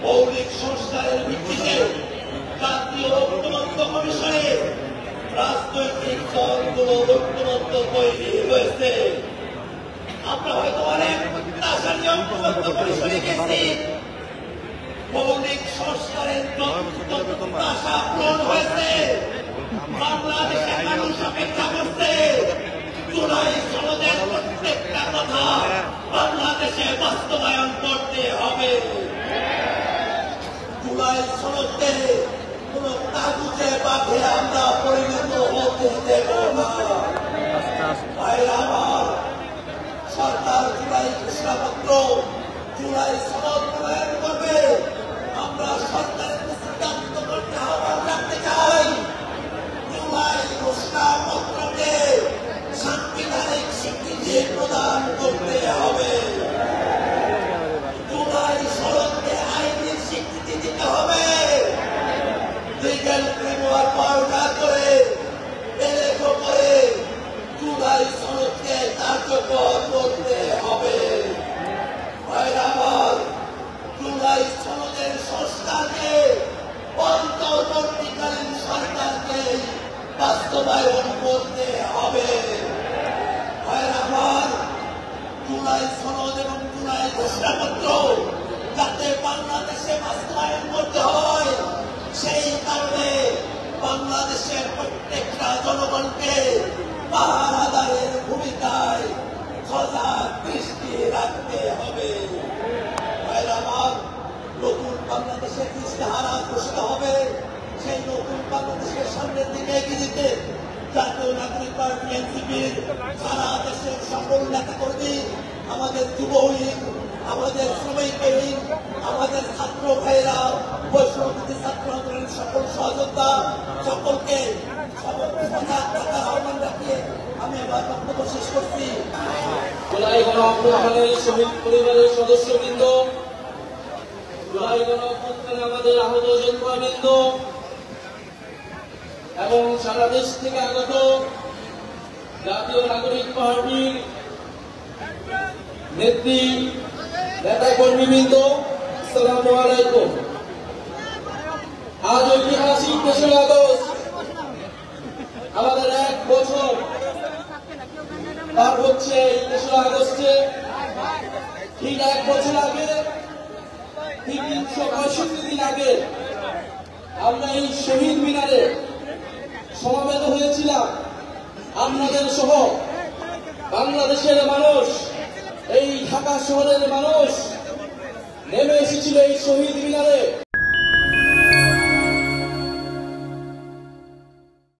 মৌলিক সংস্কারের ভিত্তিতে জাতীয় ঐক্যমত্য কমিশনে রাজনৈতিক দলগুলো ঐক্যমত্য তৈরি হয়েছে। আমরা হয়তো অনেক প্রত্যাশা নিয়ে ঐক্যমত্য কমিশনে গেছি, মৌলিক সংস্কারের প্রত্যাশা পূরণ হয়েছে। বাংলাদেশের মানুষ অপেক্ষা করছে জুলাই সনদের প্রত্যেকটা কথা বাংলাদেশে বাস্তবায়ন করতে হবে। জুলাই সনদকে কোন কাগজে বাঘে আমরা পরিণত হতে দেব না। আমার সরকার জুলাই ঘোষণাপত্র জুলাই সনদ প্রণয়ন করবে। আমরা সরকারের সিদ্ধান্ত করতে আহ্বান রাখতে চাই, জুলাই ঘোষণাপত্রকে সাংবিধানিক স্বীকৃতি প্রদান করতে হবে। জুলাই সনদকে আইনি স্বীকৃতি দিতে হবে। লিগ্যাল ফ্রেমওয়ার্ক পাল্টা করে এলেখো করে জুলাই সনদকে কার্যকর করতে হবে। আমার জুলাই সনদের সংস্কারকে অন্তর্বর্তীকালীন সরকারকে বাস্তবায়ন করতে হবে। আমার জুলাই সনদ এবং জুলাই ঘোষণাপত্র যাতে বাংলাদেশে বাস্তবায়ন করতে হয়, সেই কারণে বাংলাদেশের প্রত্যেকটা জনগণকে পাহারাদারের ভূমিকায় সজাগ দৃষ্টি রাখতে হবে। আমার নতুন বাংলাদেশের ইশতেহার ঘোষিত হবে। সেই নতুন বাংলাদেশের সামনের দিকে এগিয়ে দিতে জাতীয় নাগরিক পার্টি এনসিপির সারা দেশের সকল নেতাকর্মী, আমাদের যুব উইং, আমাদের শ্রমিক উইং, আমাদের ছাত্র ভাইয়েরা, বৈষম্যবিরোধী ছাত্র আন্দোলনের সকল সহযোদ্ধা সকলকে সজাগ থাকার আহ্বান রাখিয়ে আমি আমার বক্তব্য শেষ করছি। জুলাই গণঅভ্যুত্থানের শহীদ পরিবারের সদস্যবৃন্দ, জুলাই গণঅভ্যুত্থানে আমাদের আহত যোদ্ধাবৃন্দ এবং সারা দেশ থেকে আগত জাতীয় নাগরিক পার্টির নেত্রী নেতা কর্মীবৃন্দ, আসসালামু আলাইকুম। আজ ঐতিহাসিক ৩রা আগস্ট আমাদের 1 বছর পার হচ্ছে। এই ৩রা আগস্টে ঠিক 1 বছর আগে, ঠিক ৩৬৫ দিন আগে আমরা এই শহীদ মিনারে সমবেত হয়েছিলাম। আপনাদের সহ বাংলাদেশের মানুষ, এই ঢাকা শহরের মানুষ নেমে এসেছিল এই শহীদ মিনারে।